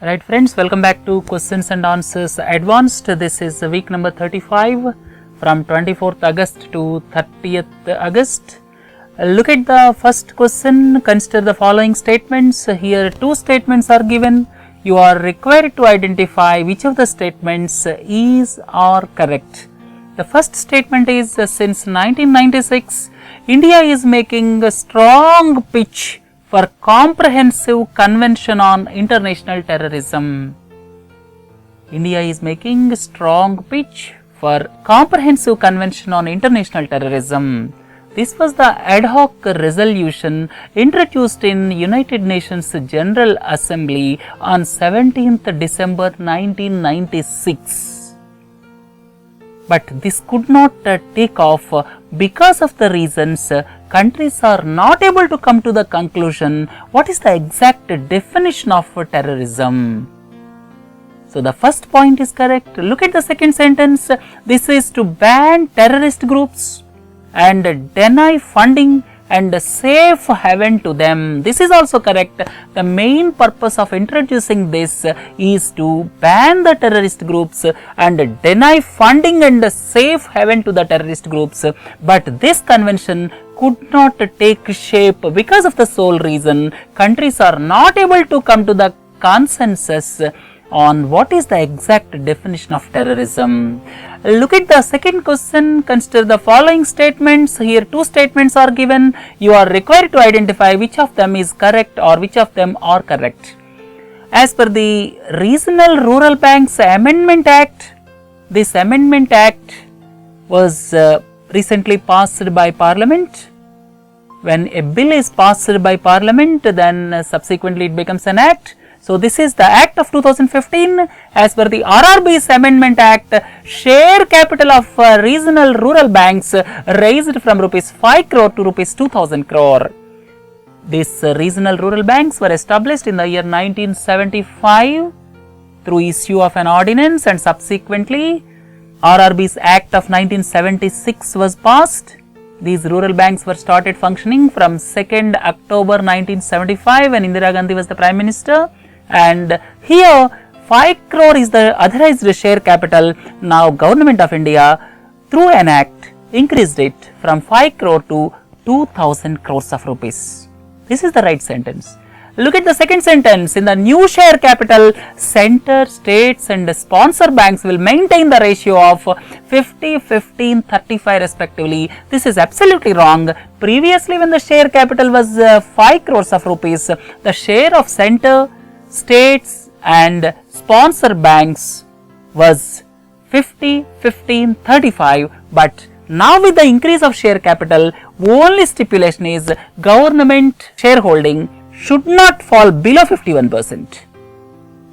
Right friends, welcome back to questions and answers advanced. This is week number 35 from 24th August to 30th August. Look at the first question. Consider the following statements. Here two statements are given. You are required to identify which of the statements is or correct. The first statement is since 1996, India is making a strong pitch for comprehensive convention on international terrorism. India is making a strong pitch for comprehensive convention on international terrorism. This was the ad hoc resolution introduced in United Nations General Assembly on 17th December 1996. But this could not take off because of the reasons countries are not able to come to the conclusion what is the exact definition of terrorism. So the first point is correct. Look at the second sentence. This is to ban terrorist groups and deny funding and safe haven to them. This is also correct. The main purpose of introducing this is to ban the terrorist groups and deny funding and safe haven to the terrorist groups. But this convention could not take shape because of the sole reason countries are not able to come to the consensus on what is the exact definition of terrorism. Look at the second question. Consider the following statements. Here two statements are given. You are required to identify which of them is correct or which of them are correct. As per the Regional Rural Banks Amendment Act, this Amendment Act was recently passed by Parliament. When a bill is passed by Parliament, then subsequently it becomes an act. So this is the Act of 2015. As per the RRB's Amendment Act, share capital of regional rural banks raised from rupees 5 crore to rupees 2000 crore. These regional rural banks were established in the year 1975 through issue of an ordinance, and subsequently RRB's Act of 1976 was passed. These rural banks were started functioning from 2nd October 1975 when Indira Gandhi was the Prime Minister. And here 5 crore is the authorized share capital. Now Government of India through an act increased it from 5 crore to 2000 crores of rupees. This is the right sentence. Look at the second sentence. In the new share capital, center, states and sponsor banks will maintain the ratio of 50, 15, 35 respectively. This is absolutely wrong. Previously when the share capital was 5 crores of rupees, the share of center, states and sponsor banks was 50, 15, 35, but now with the increase of share capital, only stipulation is government shareholding should not fall below 51%.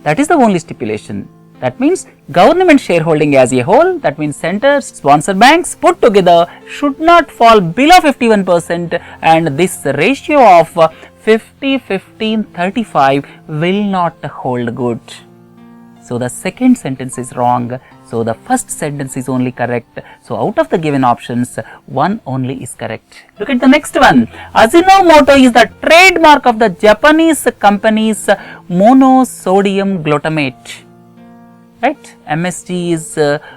That is the only stipulation. That means government shareholding as a whole, that means center, sponsor banks put together should not fall below 51%, and this ratio of 50, 15, 35 will not hold good. So the second sentence is wrong. So the first sentence is only correct. So out of the given options, one only is correct. Look at the next one. Ajinomoto is the trademark of the Japanese company's monosodium glutamate. Right? MSG is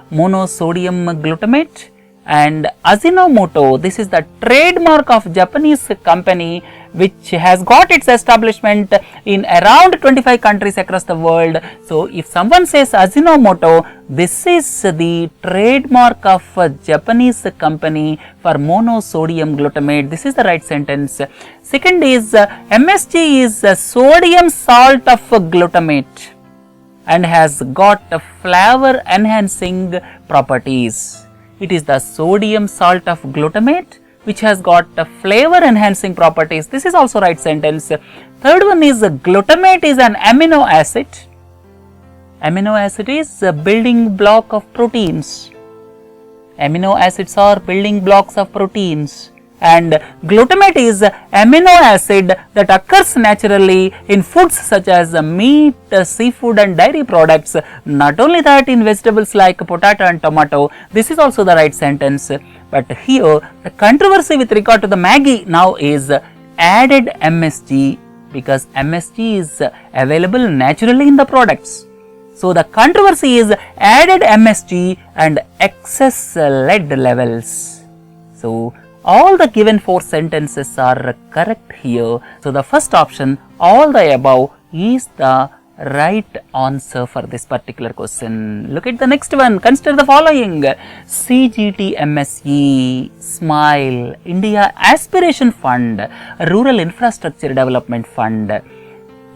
monosodium glutamate, and Ajinomoto, this is the trademark of Japanese company which has got its establishment in around 25 countries across the world. So if someone says Ajinomoto, this is the trademark of a Japanese company for monosodium glutamate. This is the right sentence. Second is MSG is sodium salt of glutamate and has got flavor enhancing properties. It is the sodium salt of glutamate which has got flavor enhancing properties. This is also right sentence. Third one is glutamate is an amino acid. Amino acid is a building block of proteins. Amino acids are building blocks of proteins, and glutamate is amino acid that occurs naturally in foods such as meat, seafood and dairy products. Not only that, in vegetables like potato and tomato. This is also the right sentence. But here the controversy with regard to the Maggi now is added MSG because MSG is available naturally in the products. So, the controversy is added MSG and excess lead levels. So, all the given 4 sentences are correct here. So, the first option, all the above, is the right answer for this particular question. Look at the next one. Consider the following. CGT MSE, SMILE, India Aspiration Fund, Rural Infrastructure Development Fund.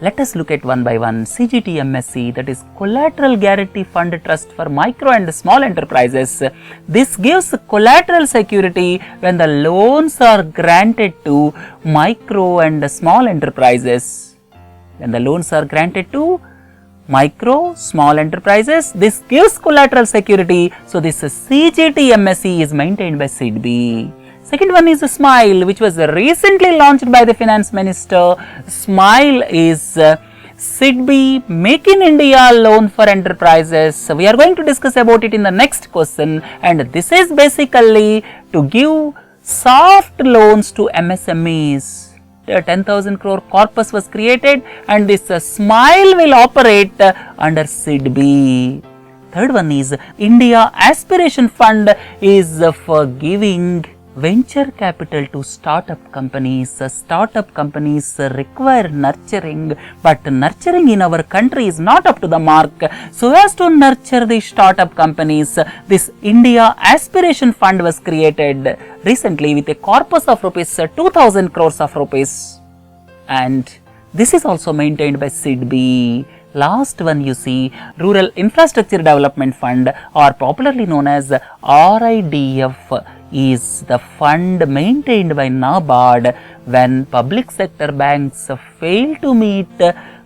Let us look at one by one. CGT MSE, that is Collateral Guarantee Fund Trust for Micro and Small Enterprises. This gives collateral security when the loans are granted to micro and small enterprises. When the loans are granted to micro, small enterprises, this gives collateral security. So, this CGT MSE is maintained by SIDBI. Second one is SMILE, which was recently launched by the Finance Minister. SMILE is SIDBI Make in India Loan for Enterprises. So, we are going to discuss about it in the next question, and this is basically to give soft loans to MSMEs. A 10,000 crore corpus was created, and this SMILE will operate under SIDBI. Third one is India Aspiration Fund is for giving venture capital to startup companies. Startup companies require nurturing, but nurturing in our country is not up to the mark. So as to nurture the startup companies, this India Aspiration Fund was created recently with a corpus of rupees 2,000 crores of rupees, and this is also maintained by SIDBI. Last one you see, Rural Infrastructure Development Fund, or popularly known as RIDF, is the fund maintained by NABARD when public sector banks fail to meet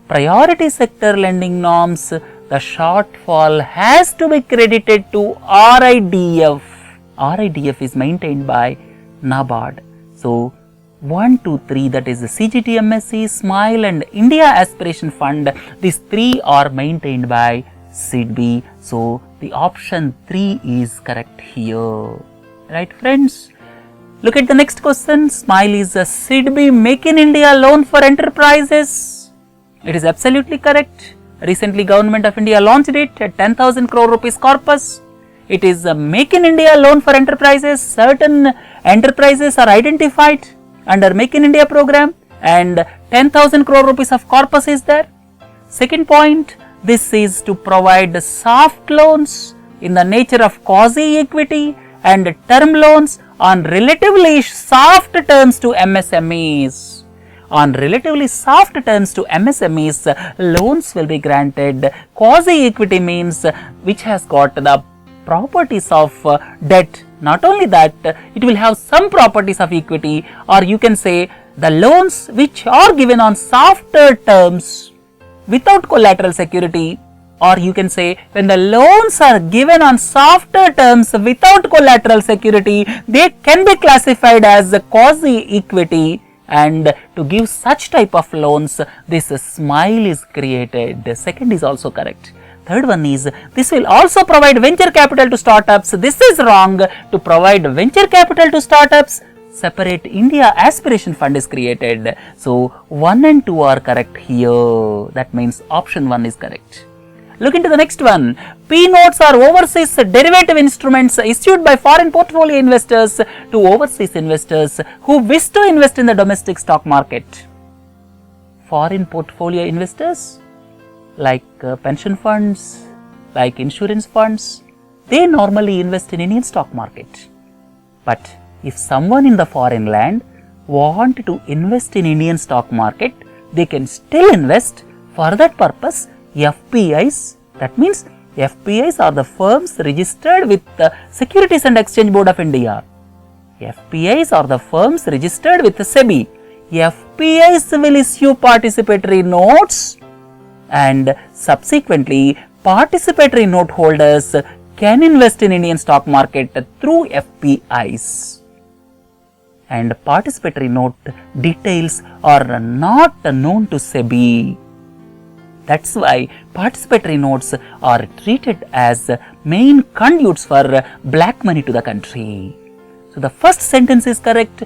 priority sector lending norms. The shortfall has to be credited to RIDF. RIDF is maintained by NABARD. So, 1, 2, 3, that is the CGT MSE, SMILE and India Aspiration Fund, these 3 are maintained by SIDBI. So, the option 3 is correct here. Right friends? Look at the next question. SMILE is a SIDBI Make in India Loan for Enterprises. It is absolutely correct. Recently Government of India launched it at 10,000 crore rupees corpus. It is a Make in India Loan for Enterprises. Certain enterprises are identified under Make in India program, and 10,000 crore rupees of corpus is there. Second point, this is to provide soft loans in the nature of quasi-equity and term loans on relatively soft terms to MSMEs. On relatively soft terms to MSMEs, loans will be granted. Quasi-equity means which has got the properties of debt. Not only that, it will have some properties of equity, or you can say the loans which are given on softer terms without collateral security, or you can say when the loans are given on softer terms without collateral security, they can be classified as quasi-equity, and to give such type of loans, this SMILE is created. The second is also correct. Third one is, this will also provide venture capital to startups. This is wrong. To provide venture capital to startups, separate India Aspiration Fund is created. So, 1 and 2 are correct here. That means option 1 is correct. Look into the next one. P-notes are overseas derivative instruments issued by foreign portfolio investors to overseas investors who wish to invest in the domestic stock market. Foreign portfolio investors like pension funds, like insurance funds, they normally invest in Indian stock market. But if someone in the foreign land want to invest in Indian stock market, they can still invest. For that purpose, FPIs, that means FPIs are the firms registered with the Securities and Exchange Board of India. FPIs are the firms registered with the SEBI. FPIs will issue participatory notes, and subsequently participatory note holders can invest in Indian stock market through FPIs. And participatory note details are not known to SEBI. That's why participatory notes are treated as main conduits for black money to the country. So, the first sentence is correct.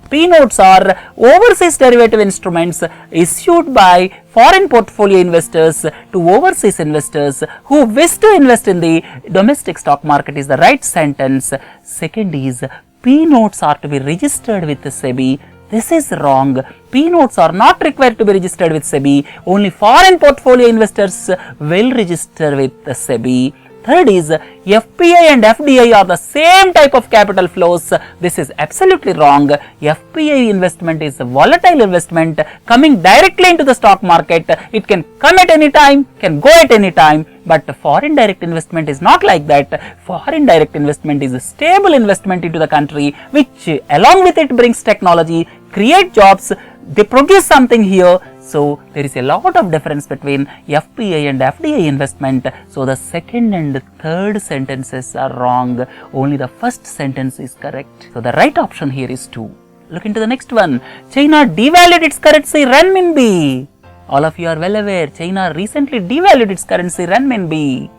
P notes are overseas derivative instruments issued by foreign portfolio investors to overseas investors who wish to invest in the domestic stock market is the right sentence. Second is P notes are to be registered with SEBI. This is wrong. P notes are not required to be registered with SEBI. Only foreign portfolio investors will register with SEBI. Third is FPI and FDI are the same type of capital flows. This is absolutely wrong. FPI investment is a volatile investment coming directly into the stock market. It can come at any time, can go at any time. But foreign direct investment is not like that. Foreign direct investment is a stable investment into the country, which along with it brings technology, create jobs, they produce something here. So there is a lot of difference between FPI and FDI investment. So the second and third sentences are wrong. Only the first sentence is correct. So the right option here is 2. Look into the next one. China devalued its currency renminbi. All of you are well aware, China recently devalued its currency renminbi.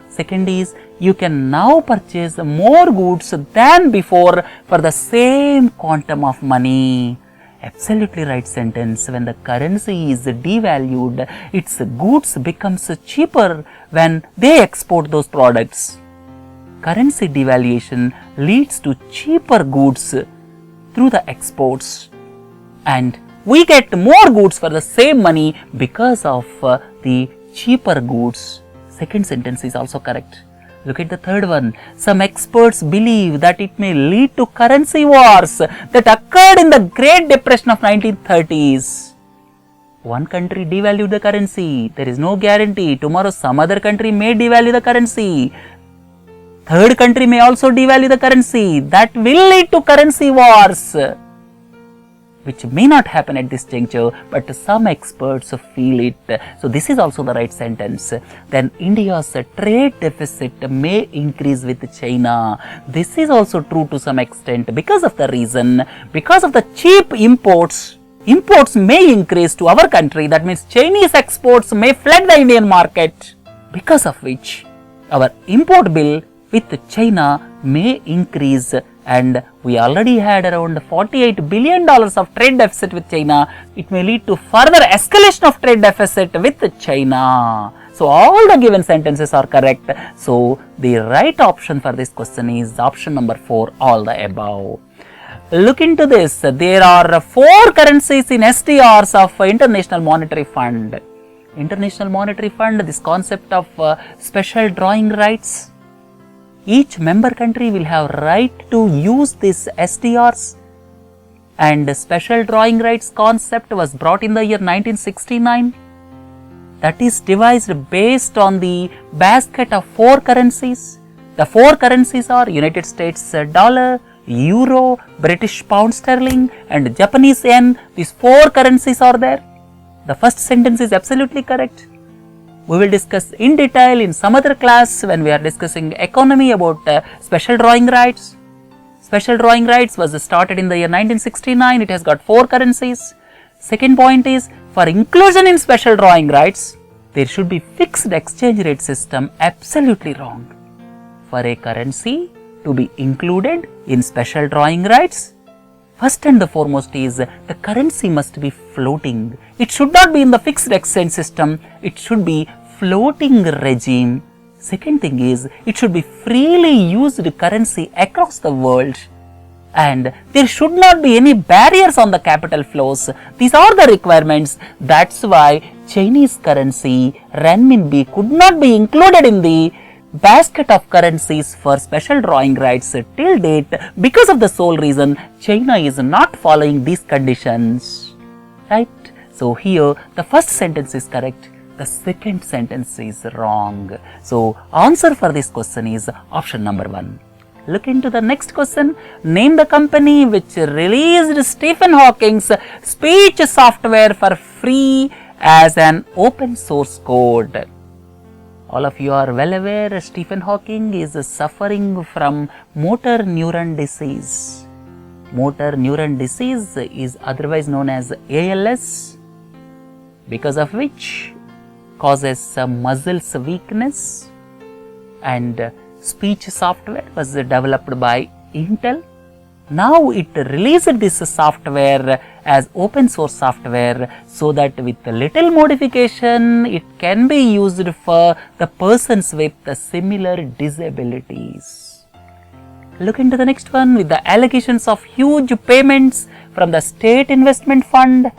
Second is, you can now purchase more goods than before for the same quantum of money. Absolutely right sentence. When the currency is devalued, its goods becomes cheaper when they export those products. Currency devaluation leads to cheaper goods through the exports, and we get more goods for the same money because of the cheaper goods. Second sentence is also correct. Look at the third one. Some experts believe that it may lead to currency wars that occurred in the Great Depression of 1930s. One country devalued the currency. There is no guarantee. Tomorrow some other country may devalue the currency. Third country may also devalue the currency. That will lead to currency wars, which may not happen at this juncture, but some experts feel it. So this is also the right sentence. Then India's trade deficit may increase with China. This is also true to some extent because of the reason, because of the cheap imports. Imports may increase to our country. That means Chinese exports may flood the Indian market, because of which our import bill with China may increase. And we already had around $48 billion of trade deficit with China. It may lead to further escalation of trade deficit with China. So all the given sentences are correct. So the right option for this question is option number 4, all the above. Look into this. There are 4 currencies in SDRs of International Monetary Fund. International Monetary Fund, this concept of special drawing rights. Each member country will have right to use these SDRs, and special drawing rights concept was brought in the year 1969. That is devised based on the basket of 4 currencies. The 4 currencies are United States dollar, euro, British pound sterling and Japanese yen. These 4 currencies are there. The first sentence is absolutely correct. We will discuss in detail in some other class when we are discussing economy about special drawing rights. Special drawing rights was started in the year 1969. It has got 4 currencies. Second point is, for inclusion in special drawing rights, there should be fixed exchange rate system. Absolutely wrong. For a currency to be included in special drawing rights, first and the foremost is the currency must be floating. It should not be in the fixed exchange system. It should be floating regime. Second thing is, it should be freely used currency across the world. And there should not be any barriers on the capital flows. These are the requirements. That's why Chinese currency, renminbi, could not be included in the basket of currencies for special drawing rights till date, because of the sole reason China is not following these conditions. Right? So here the first sentence is correct, the second sentence is wrong. So answer for this question is option number 1. Look into the next question. Name the company which released Stephen Hawking's speech software for free as an open source code. All of you are well aware Stephen Hawking is suffering from motor neuron disease. Motor neuron disease is otherwise known as ALS, because of which causes muscles weakness, and speech software was developed by Intel now it released this software as open source software, so that with a little modification it can be used for the persons with similar disabilities. Look into the next one. With the allegations of huge payments from the State Investment Fund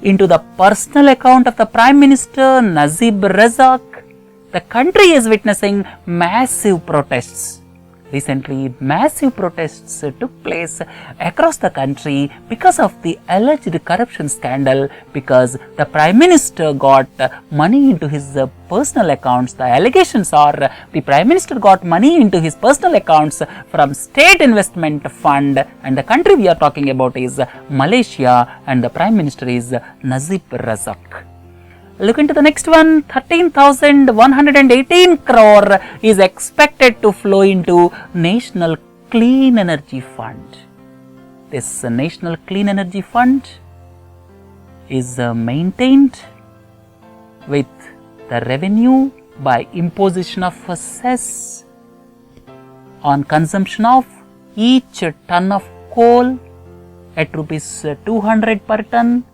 into the personal account of the Prime Minister Najib Razak, the country is witnessing massive protests. Recently, massive protests took place across the country because of the alleged corruption scandal, because the Prime Minister got money into his personal accounts. The allegations are the Prime Minister got money into his personal accounts from State Investment Fund, and the country we are talking about is Malaysia, and the Prime Minister is Najib Razak. Look into the next one. 13,118 crore is expected to flow into National Clean Energy Fund. This National Clean Energy Fund is maintained with the revenue by imposition of cess on consumption of each ton of coal at rupees 200 per ton.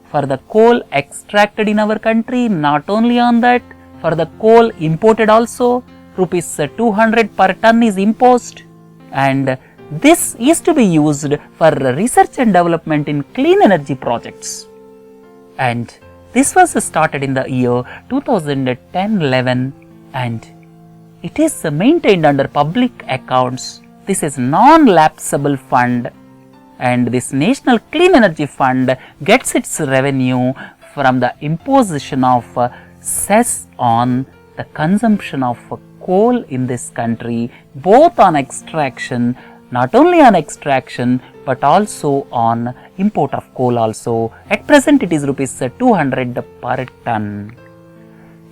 For the coal extracted in our country, not only on that, for the coal imported also, rupees 200 per ton is imposed, and this is to be used for research and development in clean energy projects. And this was started in the year 2010-11, and it is maintained under public accounts. This is non-lapsable fund, and this National Clean Energy Fund gets its revenue from the imposition of cess on the consumption of coal in this country, both on extraction, not only on extraction but also on import of coal also. At present it is rupees 200 per ton.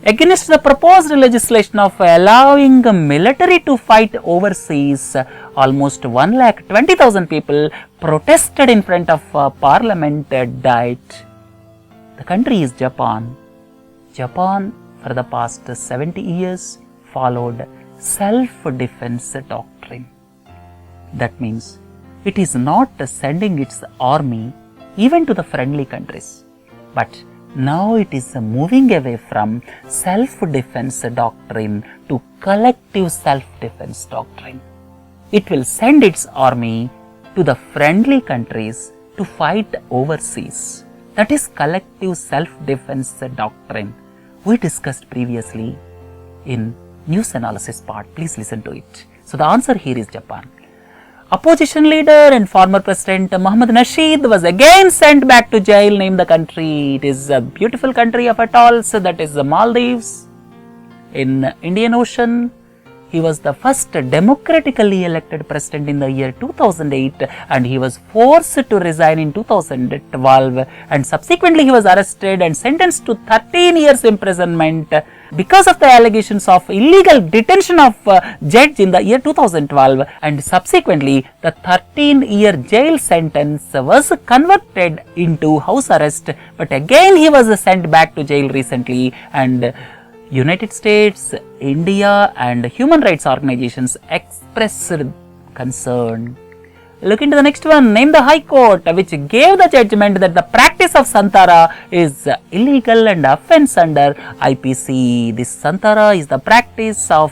Against the proposed legislation of allowing military to fight overseas, almost 1,20,000 people protested in front of Parliament died. The country is Japan. Japan for the past 70 years followed self-defense doctrine. That means it is not sending its army even to the friendly countries, but now it is moving away from self-defense doctrine to collective self-defense doctrine. It will send its army to the friendly countries to fight overseas. That is collective self-defense doctrine. We discussed previously in news analysis part. Please listen to it. So the answer here is Japan. Opposition leader and former President Mohammad Nasheed was again sent back to jail. Name the country. It is a beautiful country of atolls, that is the Maldives in Indian Ocean. He was the first democratically elected president in the year 2008, and he was forced to resign in 2012, and subsequently he was arrested and sentenced to 13 years imprisonment because of the allegations of illegal detention of judge in the year 2012, and subsequently the 13-year jail sentence was converted into house arrest, but again he was sent back to jail recently, and United States, India and human rights organizations expressed concern. Look into the next one. Name the High Court which gave the judgment that the practice of Santara is illegal and offence under IPC. This Santara is the practice of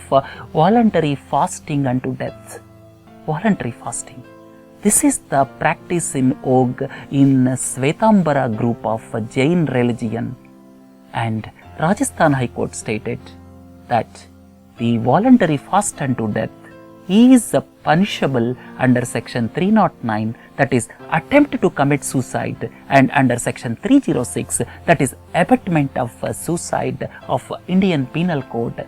voluntary fasting unto death. Voluntary fasting. This is the practice in vogue in Svetambara group of Jain religion, and Rajasthan High Court stated that the voluntary fast unto death is punishable under section 309, that is attempt to commit suicide, and under section 306, that is abetment of suicide of Indian Penal Code.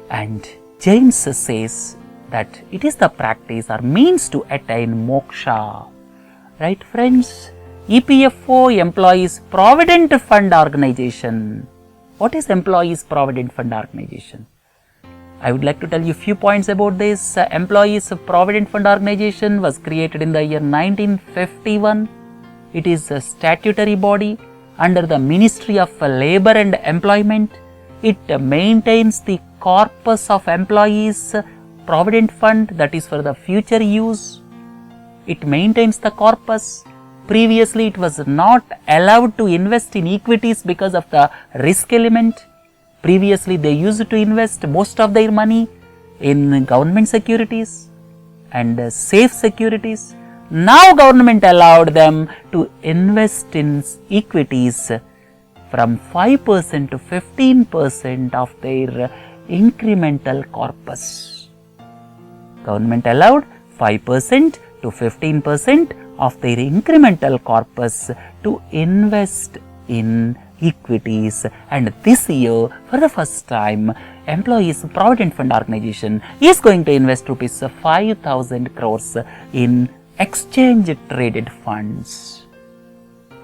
And Jains says that it is the practice or means to attain moksha. Right friends? EPFO, Employees Provident Fund Organization. What is Employees Provident Fund Organization? I would like to tell you a few points about this. Employees Provident Fund Organization was created in the year 1951. It is a statutory body under the Ministry of Labour and Employment. It maintains the corpus of employees provident fund, that is for the future use, it maintains the corpus. Previously, it was not allowed to invest in equities because of the risk element. Previously, they used to invest most of their money in government securities and safe securities. Now, government allowed them to invest in equities from 5% to 15% of their incremental corpus. Government allowed 5% to 15% of their incremental corpus to invest in equities, and this year for the first time Employees Provident Fund Organization is going to invest rupees 5,000 crores in exchange traded funds.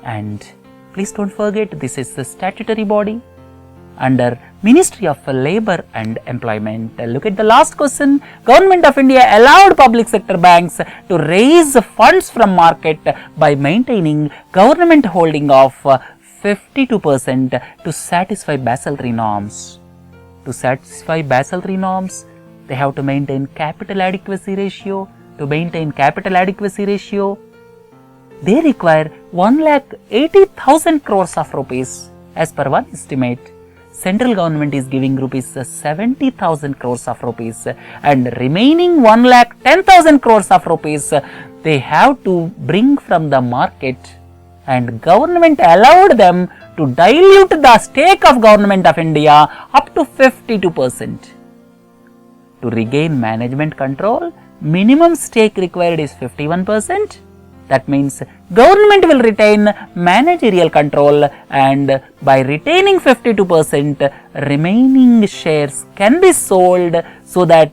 And please don't forget, this is a statutory body under Ministry of Labour and Employment. Look at the last question. Government of India allowed public sector banks to raise funds from market by maintaining government holding of 52% to satisfy Basel III norms. To satisfy Basel III norms, they have to maintain capital adequacy ratio. To maintain capital adequacy ratio, they require 1,80,000 crores of rupees as per one estimate. Central government is giving rupees 70,000 crores of rupees, and remaining 1,10,000 crores of rupees they have to bring from the market, and government allowed them to dilute the stake of Government of India up to 52%. To regain management control, minimum stake required is 51%. That means government will retain managerial control, and by retaining 52%, remaining shares can be sold so that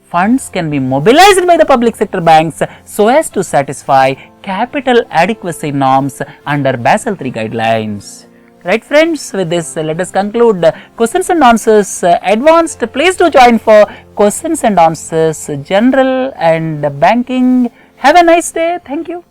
funds can be mobilized by the public sector banks so as to satisfy capital adequacy norms under Basel III guidelines. Right friends, with this let us conclude questions and answers advanced. Please do join for questions and answers general and banking. Have a nice day. Thank you.